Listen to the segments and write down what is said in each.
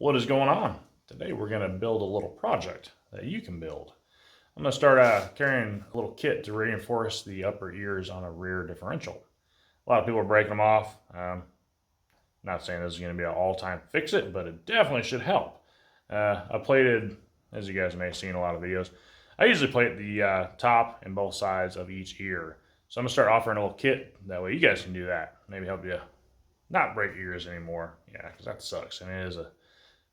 What is going on? Today we're going to build a little project that you can build. I'm going to start carrying a little kit to reinforce the upper ears on a rear differential. A lot of people are breaking them off. Not saying this is going to be an all-time fix it, but it definitely should help. I plated, as you guys may have seen in a lot of videos, I usually plate the top and both sides of each ear. So I'm going to start offering a little kit. That way you guys can do that. Maybe help you not break ears anymore. Yeah, because that sucks. And it is a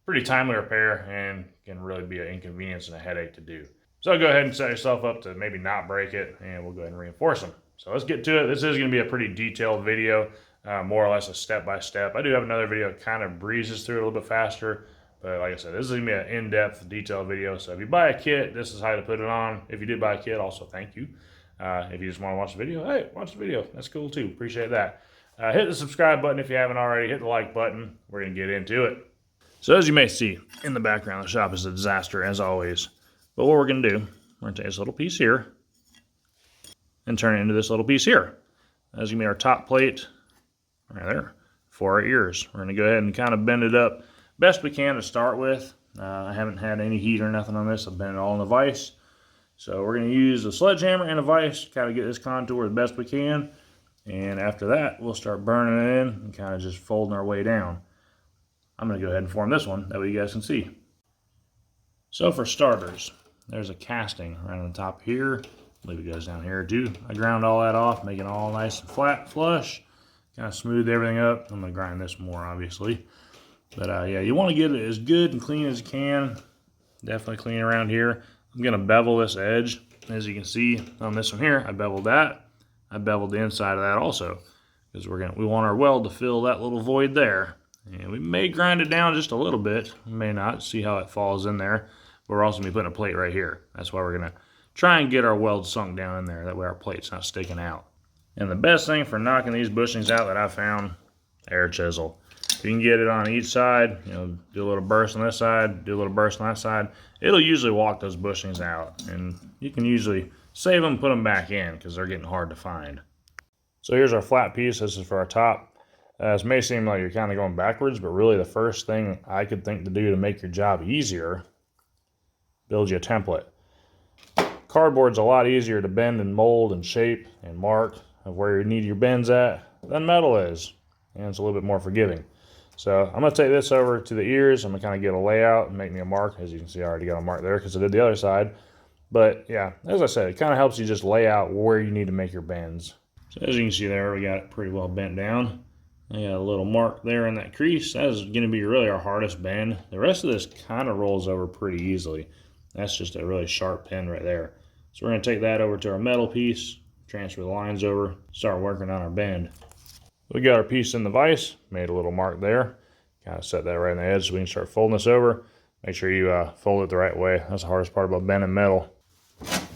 pretty timely repair and can really be an inconvenience and a headache to do. So go ahead and set yourself up to maybe not break it, and we'll go ahead and reinforce them. So let's get to it. This is going to be a pretty detailed video, more or less a step-by-step. I do have another video that kind of breezes through it a little bit faster, but like I said, this is going to be an in-depth, detailed video. So if you buy a kit, this is how to put it on. If you did buy a kit, also thank you. If you just want to watch the video, hey, watch the video. That's cool too. Appreciate that. Hit the subscribe button if you haven't already. Hit the like button. We're going to get into it. So as you may see in the background, the shop is a disaster as always. But what we're going to do, we're going to take this little piece here and turn it into this little piece here. That's going to be our top plate right there for our ears. We're going to go ahead and kind of bend it up best we can to start with. I haven't had any heat or nothing on this. I've bent it all in a vise. So we're going to use a sledgehammer and a vise to kind of get this contour the best we can. And after that, we'll start burning it in and kind of just folding our way down. I'm going to go ahead and form this one, that way you guys can see. So for starters, there's a casting right on the top here. Leave it goes down here too. I ground all that off, make it all nice and flat, flush. Kind of smooth everything up. I'm going to grind this more, obviously. But yeah, you want to get it as good and clean as you can. Definitely clean around here. I'm going to bevel this edge. As you can see on this one here, I beveled that. I beveled the inside of that also. Because we want our weld to fill that little void there. And we may grind it down just a little bit. We may not. See how it falls in there. But we're also going to be putting a plate right here. That's why we're going to try and get our weld sunk down in there. That way our plate's not sticking out. And the best thing for knocking these bushings out that I found, air chisel. If you can get it on each side, you know, do a little burst on this side, do a little burst on that side, it'll usually walk those bushings out. And you can usually save them, put them back in because they're getting hard to find. So here's our flat piece. This is for our top. This may seem like you're kind of going backwards, but really the first thing I could think to do to make your job easier, build you a template. Cardboard's a lot easier to bend and mold and shape and mark of where you need your bends at than metal is. And it's a little bit more forgiving. So I'm going to take this over to the ears. I'm going to kind of get a layout and make me a mark. As you can see, I already got a mark there because I did the other side. But yeah, as I said, it kind of helps you just lay out where you need to make your bends. So as you can see there, we got it pretty well bent down. I got a little mark there in that crease. That is going to be really our hardest bend. The rest of this kind of rolls over pretty easily. That's just a really sharp pin right there. So we're going to take that over to our metal piece, transfer the lines over, start working on our bend. We got our piece in the vise, made a little mark there. Kind of set that right in the edge so we can start folding this over. Make sure you fold it the right way. That's the hardest part about bending metal.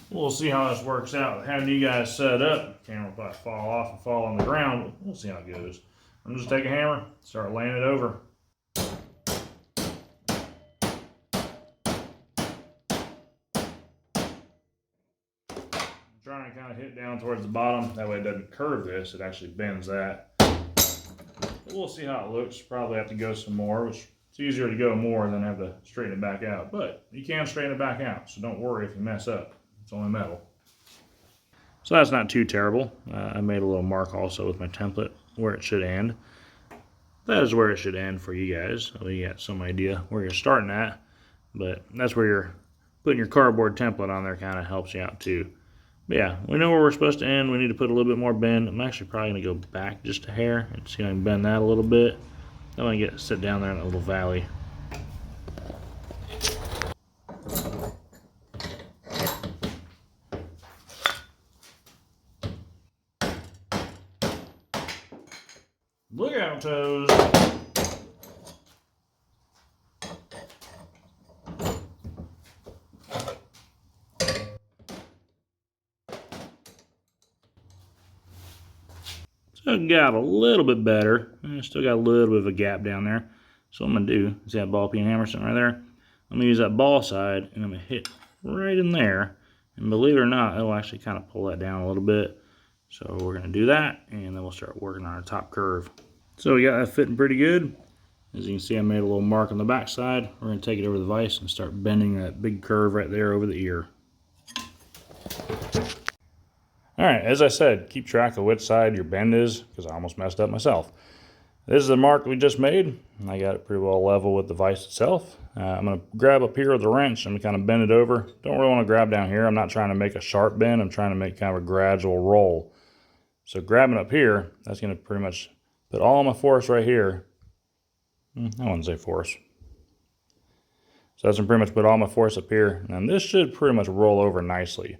We'll see how this works out. Having you guys set up, camera will probably fall off and fall on the ground, but we'll see how it goes. I'm just take a hammer, start laying it over. I'm trying to kind of hit down towards the bottom, that way it doesn't curve this, it actually bends that. But we'll see how it looks. Probably have to go some more, which it's easier to go more than have to straighten it back out. But you can straighten it back out, so don't worry if you mess up. It's only metal. So that's not too terrible. I made a little mark also with my template where it should end. That is where it should end for you guys. So you got some idea where you're starting at. But that's where you're putting your cardboard template on there, kind of helps you out too. But yeah, we know where we're supposed to end. We need to put a little bit more bend. I'm actually probably going to go back just a hair and see if I can bend that a little bit. Then I can sit down there in a little valley. Look out, toes. So it got a little bit better. Still got a little bit of a gap down there. So what I'm going to do, see that ball peen hammer sitting right there? I'm going to use that ball side and I'm going to hit right in there. And believe it or not, it'll actually kind of pull that down a little bit. So we're going to do that and then we'll start working on our top curve. So we got that fitting pretty good. As you can see, I made a little mark on the back side. We're going to take it over the vise and start bending that big curve right there over the ear. Alright, as I said, keep track of which side your bend is, because I almost messed up myself. This is the mark we just made. I got it pretty well level with the vise itself. I'm going to grab up here with the wrench and kind of bend it over. Don't really want to grab down here. I'm not trying to make a sharp bend. I'm trying to make kind of a gradual roll. So grabbing up here, that's going to pretty much put all my force right here. I wouldn't say force. So that's going to pretty much put all my force up here. And this should pretty much roll over nicely.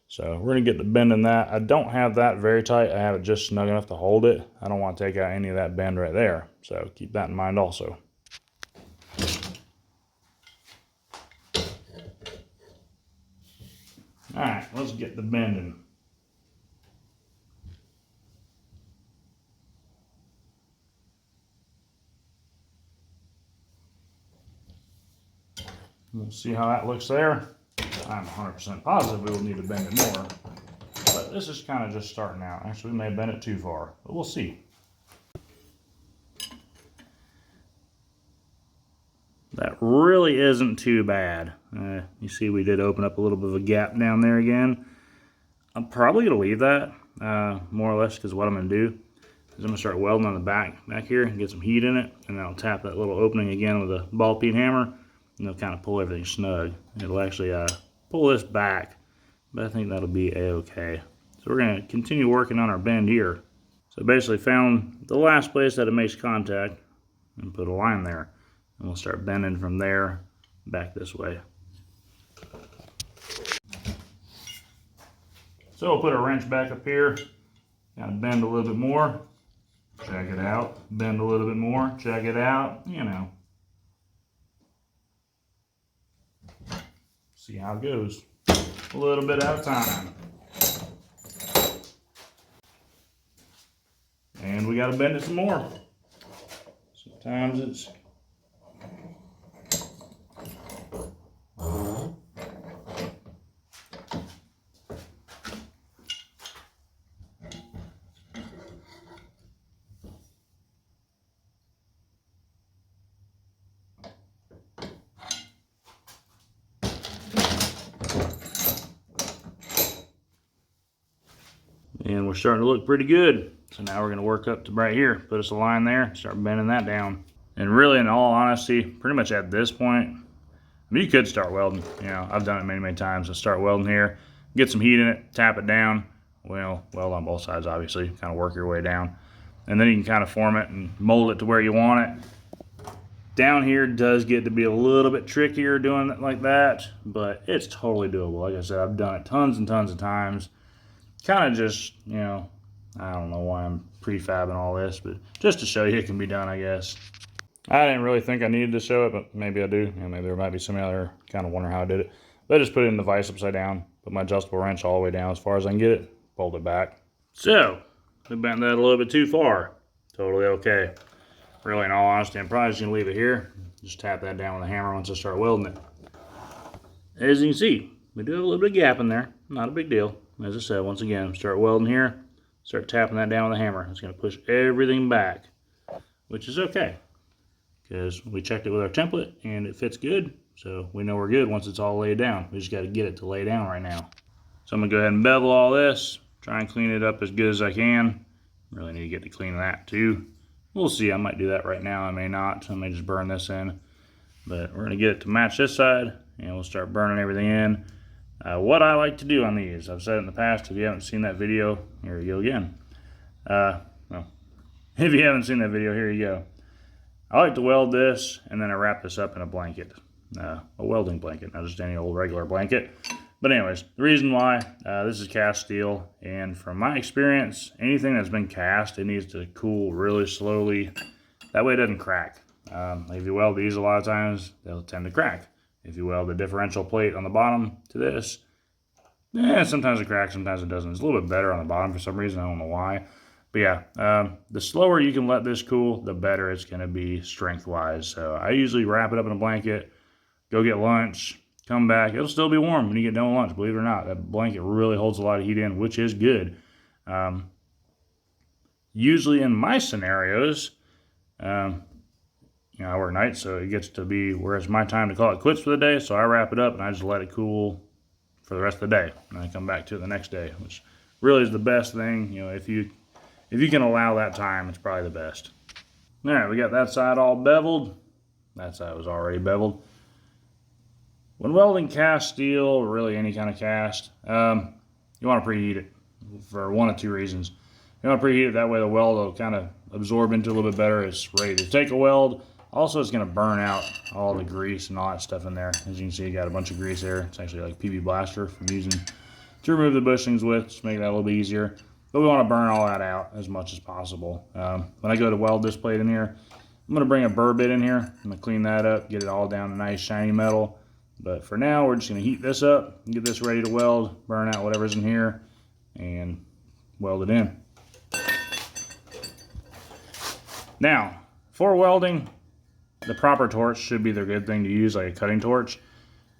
So we're going to get the bend in that. I don't have that very tight. I have it just snug enough to hold it. I don't want to take out any of that bend right there. So keep that in mind also. Alright, let's get the bending. We'll see how that looks there. I'm 100% positive we will need to bend it more. But this is kind of just starting out. Actually, we may bend it too far, but we'll see. That really isn't too bad. You see we did open up a little bit of a gap down there again. I'm probably going to leave that, more or less, because what I'm going to do is I'm going to start welding on the back here and get some heat in it. And then I'll tap that little opening again with a ball peen hammer. And it'll kind of pull everything snug. It'll actually pull this back, but I think that'll be a-okay. So we're going to continue working on our bend here. So basically found the last place that it makes contact and put a line there. And we'll start bending from there back this way. So we'll put our wrench back up here, kind of bend a little bit more, check it out, bend a little bit more, check it out, you know. See how it goes. A little bit at a time. And we gotta bend it some more. Sometimes it's and we're starting to look pretty good. So now we're going to work up to right here, put us a line there, start bending that down. And really, in all honesty, pretty much at this point, I mean, you could start welding. You know, I've done it many, many times. So start welding here, get some heat in it, tap it down. Well, weld on both sides, obviously, kind of work your way down. And then you can kind of form it and mold it to where you want it. Down here does get to be a little bit trickier doing it like that, but it's totally doable. Like I said, I've done it tons and tons of times. Kind of just, you know, I don't know why I'm prefabbing all this, but just to show you it can be done, I guess. I didn't really think I needed to show it, but maybe I do. You know, maybe there might be somebody out there kind of wondering how I did it. But I just put it in the vise upside down, put my adjustable wrench all the way down as far as I can get it, pulled it back. So, we bent that a little bit too far. Totally okay. Really, in all honesty, I'm probably just going to leave it here. Just tap that down with a hammer once I start welding it. As you can see, we do have a little bit of gap in there. Not a big deal. As I said, once again, start welding here. Start tapping that down with a hammer. It's going to push everything back, which is okay, because we checked it with our template and it fits good. So we know we're good once it's all laid down. We just got to get it to lay down right now. So I'm going to go ahead and bevel all this, try and clean it up as good as I can. Really need to get to clean that too. We'll see. I might do that right now. I may not. I may just burn this in. But we're going to get it to match this side, and we'll start burning everything in. What I like to do on these, I've said it in the past. If you haven't seen that video, here you go again. Well, if you haven't seen that video, here you go. I like to weld this, and then I wrap this up in a blanket. A welding blanket, not just any old regular blanket. But anyways, the reason why, this is cast steel, and from my experience, anything that's been cast, it needs to cool really slowly. That way it doesn't crack. If you weld these a lot of times, they'll tend to crack. If you weld the differential plate on the bottom to this, sometimes it cracks, sometimes it doesn't. It's a little bit better on the bottom for some reason, I don't know why. But yeah, the slower you can let this cool, the better it's going to be strength-wise. So I usually wrap it up in a blanket, go get lunch, come back. It'll still be warm when you get done with lunch, believe it or not. That blanket really holds a lot of heat in, which is good. Usually in my scenarios, I work nights, so it gets to be where it's my time to call it quits for the day. So I wrap it up and I just let it cool for the rest of the day, and I come back to it the next day, which really is the best thing. If you can allow that time, it's probably the best. All right, we got that side all beveled. That side was already beveled. When welding cast steel, or really any kind of cast, you want to preheat it for one of two reasons. You want to preheat it, that way the weld will kind of absorb into it a little bit better. It's ready to take a weld. Also, it's going to burn out all the grease and all that stuff in there. As you can see, you got a bunch of grease there. It's actually like PB Blaster from using to remove the bushings with, just make that a little bit easier. But we want to burn all that out as much as possible. When I go to weld this plate in here, I'm going to bring a burr bit in here. I'm going to clean that up, get it all down to nice shiny metal. But for now, we're just going to heat this up, get this ready to weld, burn out whatever's in here, and weld it in. Now, for welding, the proper torch should be the good thing to use, like a cutting torch.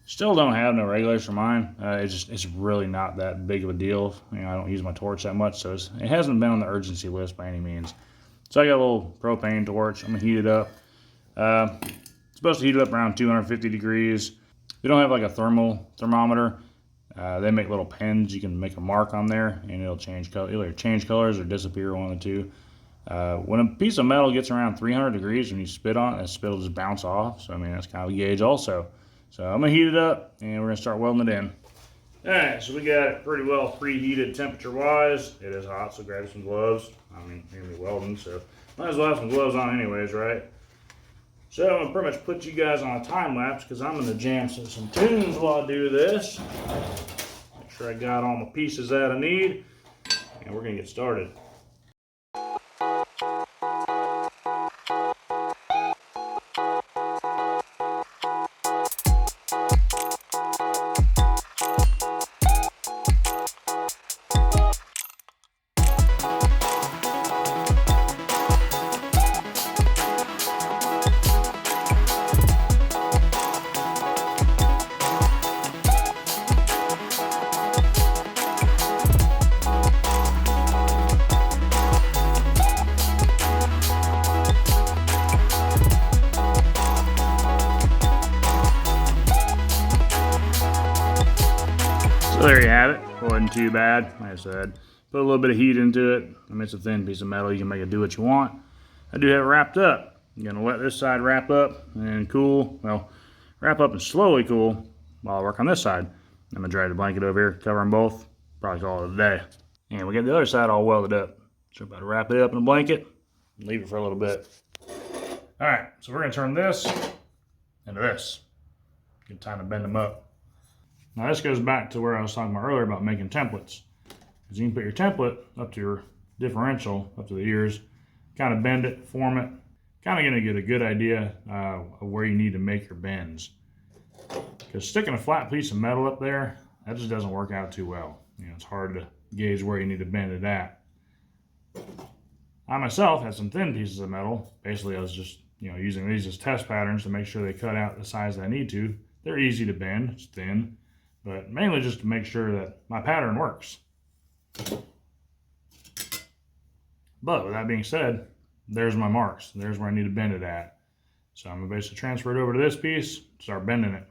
Still don't have no regulars for mine. It's really not that big of a deal. I don't use my torch that much, so it hasn't been on the urgency list by any means. So I got a little propane torch. I'm gonna heat it up. It's supposed to heat it up around 250 degrees. If you don't have like a thermometer, they make little pens. You can make a mark on there, and it'll change color. It'll either change colors or disappear, one of the two. When a piece of metal gets around 300 degrees, when you spit on it, that spit will just bounce off. So that's kind of a gauge also. So I'm gonna heat it up, and we're gonna start welding it in. All right, so we got it pretty well preheated temperature-wise. It is hot, so grab some gloves. You're gonna be welding, so might as well have some gloves on anyways, right? So I'm gonna pretty much put you guys on a time lapse because I'm gonna jam some tunes while I do this. Make sure I got all my pieces that I need, and we're gonna get started. So there you have it. Wasn't too bad. Like I said, put a little bit of heat into it. It's a thin piece of metal. You can make it do what you want. I do have it wrapped up. I'm gonna let this side wrap up and cool. Well, wrap up and slowly cool while I work on this side. I'm gonna drag the blanket over here, cover them both. Probably call it a day. And we got the other side all welded up. So I'm about to wrap it up in a blanket and leave it for a little bit. All right, so we're gonna turn this into this. Good time to bend them up. Now this goes back to where I was talking about earlier about making templates. Because you can put your template up to your differential, up to the ears, kind of bend it, form it, kind of gonna get a good idea of where you need to make your bends. Because sticking a flat piece of metal up there, that just doesn't work out too well. It's hard to gauge where you need to bend it at. I myself had some thin pieces of metal. Basically, I was just using these as test patterns to make sure they cut out the size that I need to. They're easy to bend, it's thin, but mainly just to make sure that my pattern works. But with that being said, there's my marks. There's where I need to bend it at. So I'm gonna basically transfer it over to this piece, start bending it.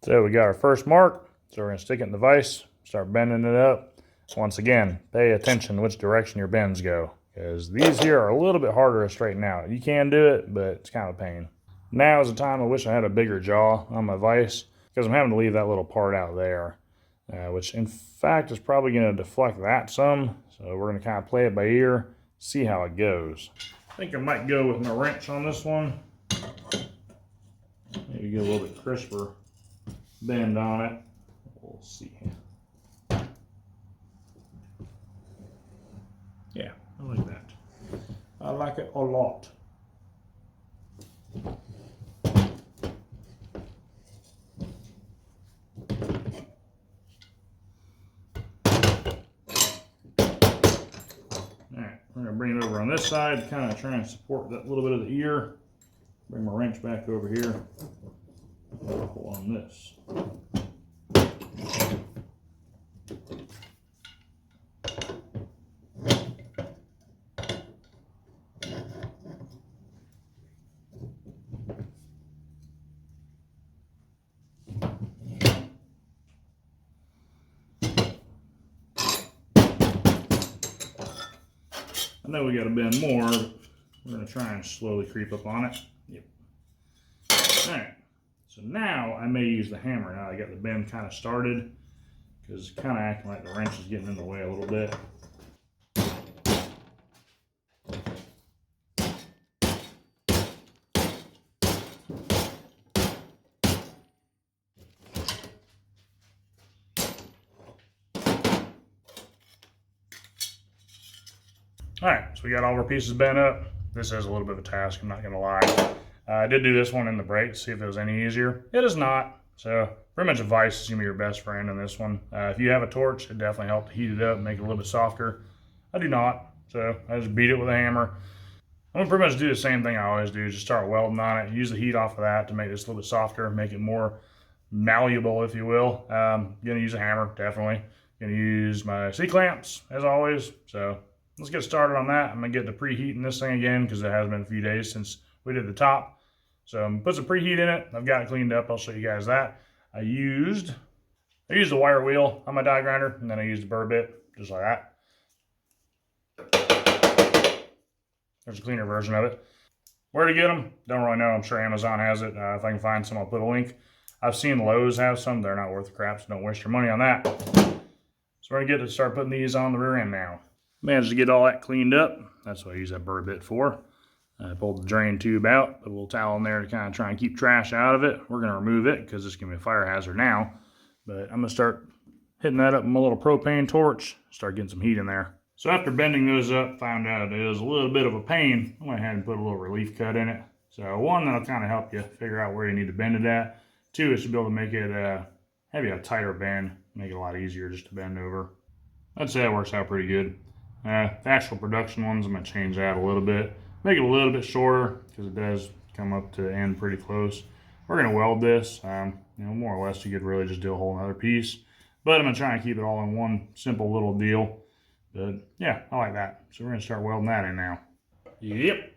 So we got our first mark. So we're gonna stick it in the vise, start bending it up. Once again, pay attention to which direction your bends go, because these here are a little bit harder to straighten out. You can do it, but it's kind of a pain. Now is the time I wish I had a bigger jaw on my vise, because I'm having to leave that little part out there, which in fact is probably going to deflect that some. So we're going to kind of play it by ear, see how it goes. I think I might go with my wrench on this one. Maybe get a little bit crisper bend on it. We'll see. Yeah, I like that. I like it a lot. We're going to bring it over on this side, kind of try and support that little bit of the ear. Bring my wrench back over here. Pull on this. know we got to bend more, but we're going to try and slowly creep up on it. Yep. All right. So now I may use the hammer. Now I got the bend kind of started because it's kind of acting like the wrench is getting in the way a little bit. All right, so we got all of our pieces bent up. This is a little bit of a task, I'm not gonna lie. I did do this one in the brake to see if it was any easier. It is not. So pretty much a vise is gonna be your best friend in this one. If you have a torch, it definitely helps to heat it up, make it a little bit softer. I do not, so I just beat it with a hammer. I'm gonna pretty much do the same thing I always do, just start welding on it, use the heat off of that to make this a little bit softer, make it more malleable, if you will. Gonna use a hammer, definitely. Gonna use my C-clamps, as always, so let's get started on that. I'm gonna get to preheating this thing again because it has been a few days since we did the top. So I'm gonna put some preheat in it. I've got it cleaned up. I'll show you guys that. I used a wire wheel on my die grinder, and then I used a burr bit, just like that. There's a cleaner version of it. Where to get them? Don't really know. I'm sure Amazon has it. If I can find some, I'll put a link. I've seen Lowe's have some. They're not worth the crap, so don't waste your money on that. So we're gonna get to start putting these on the rear end now. Managed to get all that cleaned up. That's what I use that burr bit for. I pulled the drain tube out, put a little towel in there to kind of try and keep trash out of it. We're going to remove it because it's going to be a fire hazard now. But I'm going to start hitting that up with my little propane torch, start getting some heat in there. So after bending those up, found out it was a little bit of a pain. I went ahead and put a little relief cut in it. So one, that'll kind of help you figure out where you need to bend it at. Two, it should be able to make it have a tighter bend, make it a lot easier just to bend over. I'd say that works out pretty good. The actual production ones, I'm going to change that a little bit. Make it a little bit shorter because it does come up to the end pretty close. We're going to weld this, more or less you could really just do a whole other piece. But I'm going to try and keep it all in one simple little deal. But yeah, I like that. So we're going to start welding that in now. Yep,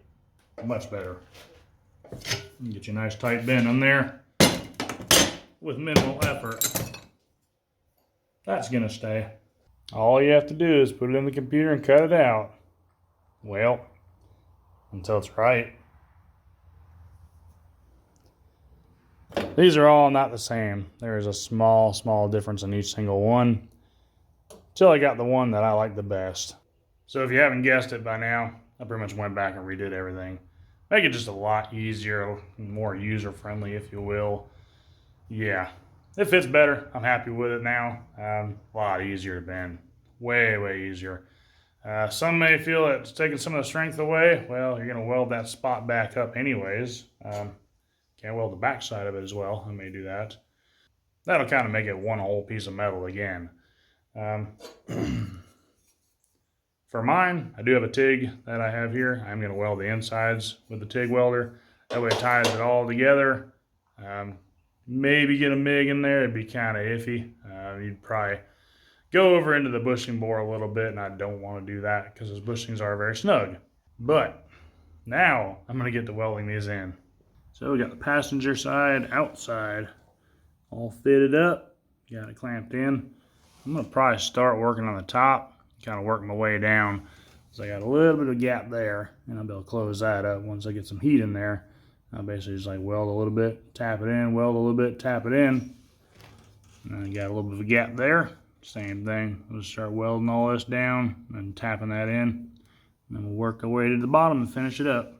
much better. Get you a nice tight bend on there with minimal effort. That's going to stay. All you have to do is put it in the computer and cut it out. Well, until it's right. These are all not the same. There is a small difference in each single one. Until I got the one that I like the best. So if you haven't guessed it by now, I pretty much went back and redid everything. Make it just a lot easier, more user-friendly, if you will. Yeah, it fits better. I'm happy with it now. A lot easier to bend. Way easier. Some may feel it's taking some of the strength away. Well, you're going to weld that spot back up anyways. Can't weld the back side of it as well. I may do that. That'll kind of make it one whole piece of metal again. For mine, I do have a TIG that I have here. I'm going to weld the insides with the TIG welder. That way it ties it all together. Maybe get a MIG in there. It'd be kind of iffy. You'd probably go over into the bushing bore a little bit, and I don't want to do that because those bushings are very snug. But now I'm going to get to welding these in. So we got the passenger side, outside, all fitted up. Got it clamped in. I'm going to probably start working on the top, kind of work my way down. So I got a little bit of gap there, and I'll be able to close that up once I get some heat in there. I'll basically just like weld a little bit, tap it in, weld a little bit, tap it in. And I got a little bit of a gap there. Same thing. We'll just start welding all this down and tapping that in. And then we'll work our way to the bottom and finish it up.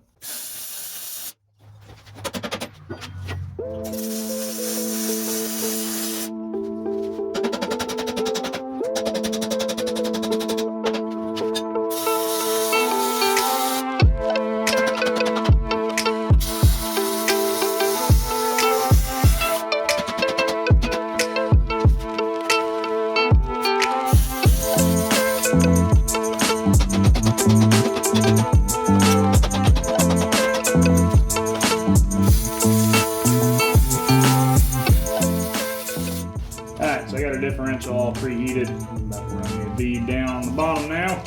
Alright, so I got a differential all preheated. I'm about to run me a bead down on the bottom now.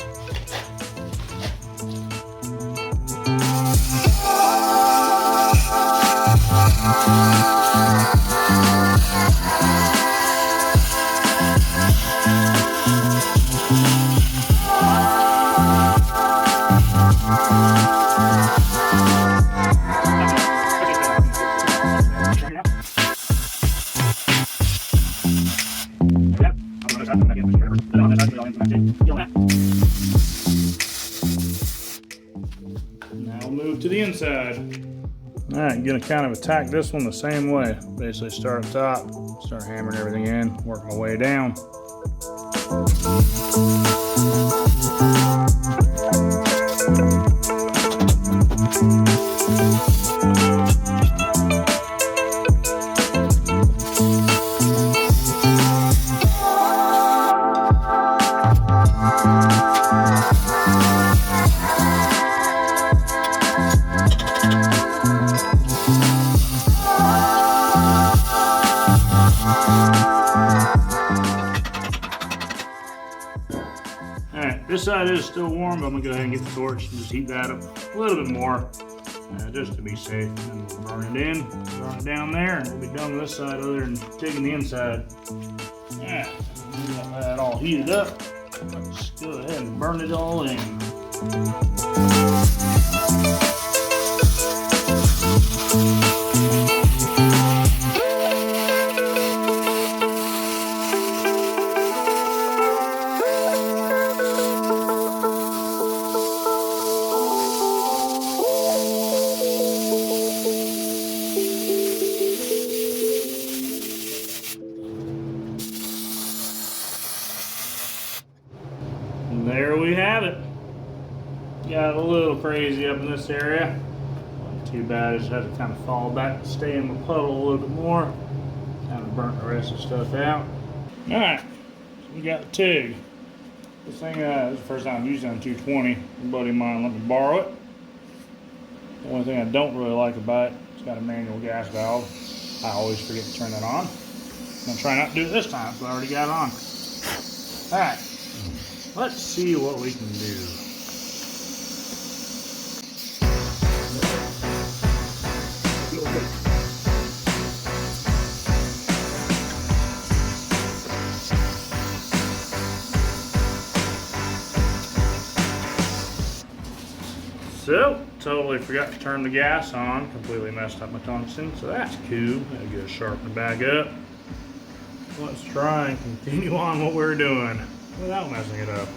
Now we'll move to the inside. All right, gonna kind of attack this one the same way. Basically start up top, start hammering everything in, work my way down. Alright, this side is still warm, but I'm going to go ahead and get the torch and just heat that up a little bit more, just to be safe. And we'll burn it in, burn it down there, and we'll be done with this side other than taking the inside. Yeah, we got that all heated up. Let's go ahead and burn it all in. And there we have it. Got a little crazy up in this area. Not too bad, I just had to kind of fall back to stay in the puddle a little bit more. Kind of burnt the rest of the stuff out. Alright, so we got the TIG. This thing this is the first time I'm using it on 220. A buddy of mine let me borrow it. The only thing I don't really like about it, it's got a manual gas valve. I always forget to turn that on. I'm going to try not to do it this time, so I already got it on. Alright, let's see what we can do. So, totally forgot to turn the gas on. Completely messed up my tungsten, so that's cool. Gotta get it sharpened back up. Let's try and continue on what we're doing without messing it up.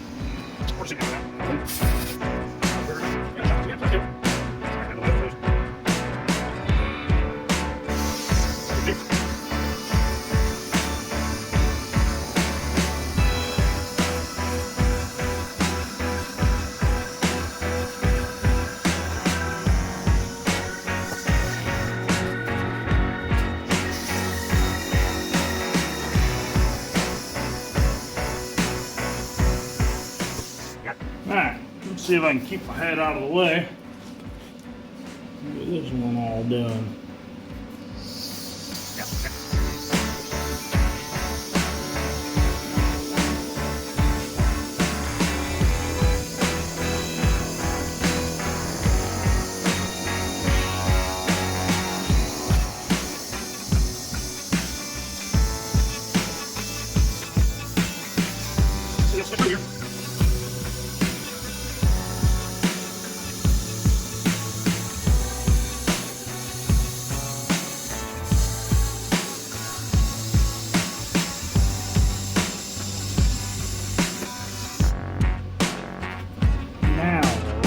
Alright, let's see if I can keep my head out of the way. Get this one all done.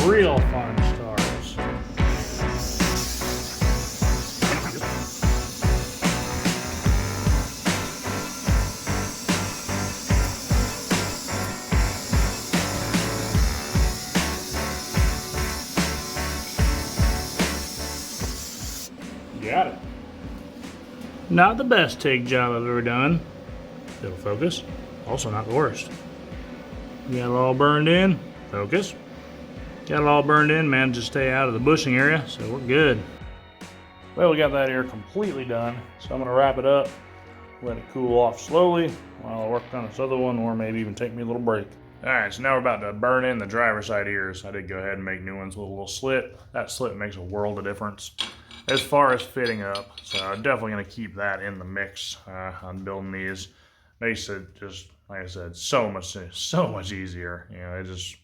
Real fun starts. Got it. Not the best TIG job I've ever done. It'll focus. Also not the worst. Got it all burned in. Focus. Got it all burned in, managed to stay out of the bushing area, so we're good. Well, we got that here completely done, so I'm gonna wrap it up, let it cool off slowly while I work on this other one, or maybe even take me a little break. All right, so now we're about to burn in the driver's side ears. I did go ahead and make new ones with a little slit. That slit makes a world of difference as far as fitting up, so I'm definitely gonna keep that in the mix on building these. Makes it just, like I said, so much easier. You know, it just,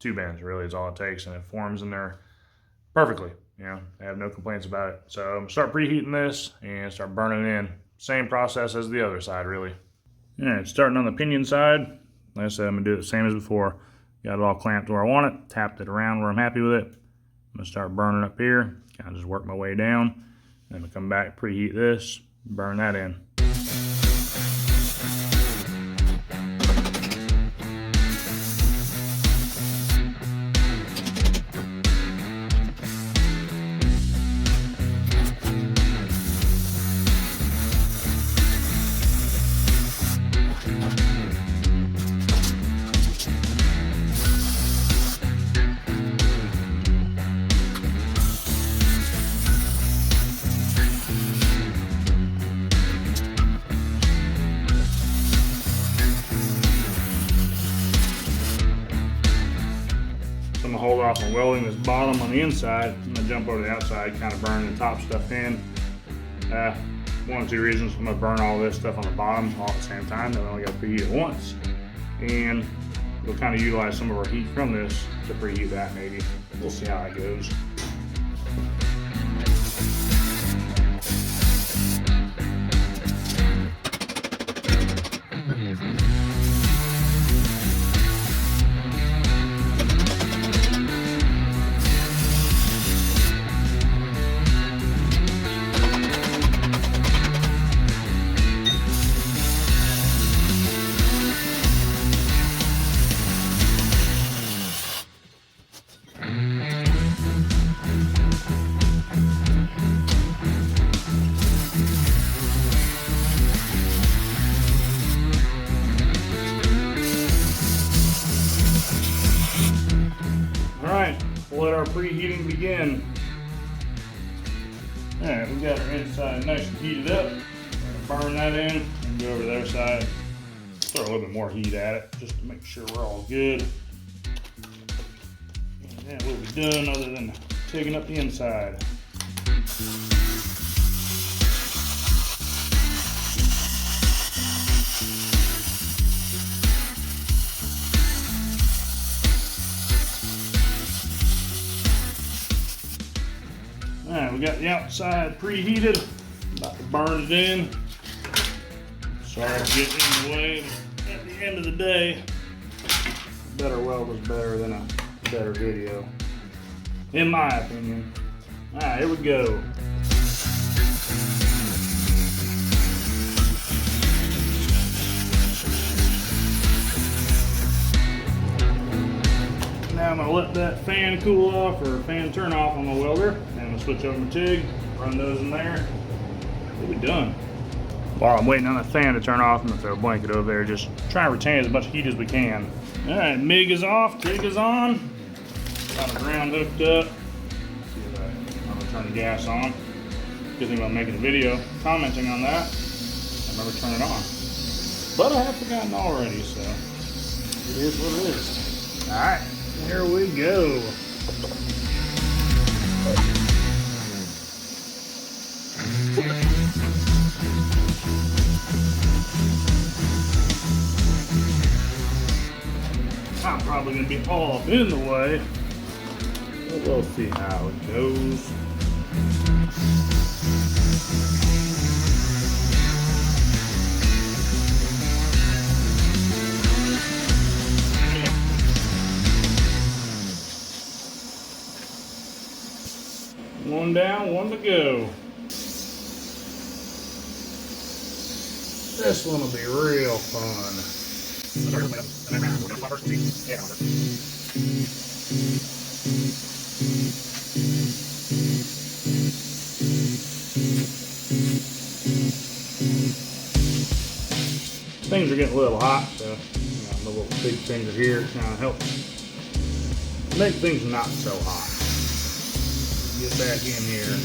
2 bends really is all it takes, and it forms in there perfectly. You know, I have no complaints about it. So I'm gonna start preheating this and start burning in. Same process as the other side, really. All right, starting on the pinion side, Like I said, I'm gonna do it the same as before. Got it all clamped where I want it, tapped it around where I'm happy with it. I'm gonna start burning up here, kind of just work my way down. Then I'm gonna come back, preheat this, burn that in. I'm gonna hold off on welding this bottom on the inside. I'm gonna jump over to the outside, kind of burn the top stuff in. One of two reasons. I'm gonna burn all this stuff on the bottom all at the same time. Then I only got to preheat it once. And we'll kind of utilize some of our heat from this to preheat that maybe. We'll see how it goes. We'll let our preheating begin. Alright, we got our inside nice and heated up. We're gonna burn that in and go over to the other side. Throw a little bit more heat at it just to make sure we're all good. And that will be done other than taking up the inside. Alright, we got the outside preheated. About to burn it in. Sorry for getting in the way, but at the end of the day, a better weld is better than a better video, in my opinion. Alright, here we go. Now I'm going to let that fan cool off, or fan turn off on my welder. And I'm going to switch over my TIG, run those in there. We'll be done. While I'm waiting on the fan to turn off, I'm going to throw a blanket over there. Just try and retain as much heat as we can. Alright, MIG is off, TIG is on. Got the ground hooked up. See if I'm going to turn the gas on. Good thing about making a video, commenting on that. I remember turning it on. But I have forgotten already, so it is what it is. Alright. Here we go. I'm probably going to be all up in the way, but we'll see how it goes. One down, one to go. This one will be real fun. Things are getting a little hot, so my little big finger here kind of helps make things not so hot. Get back in here.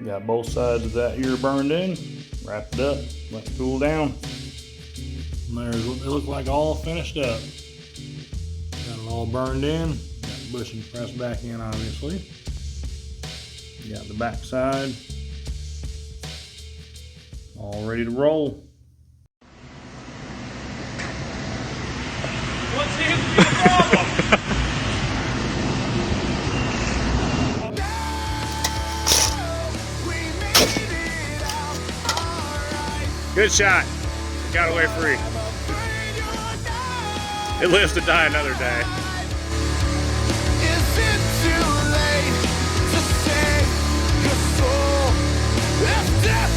Got both sides of that ear burned in, wrapped it up, let it cool down. And there's what they look like all finished up. Got it all burned in. Got the bushing pressed back in, obviously. Got the back side all ready to roll. What seems to be the problem? Good shot. Got away free. It lives to die another day. Is it too late to save your soul? If death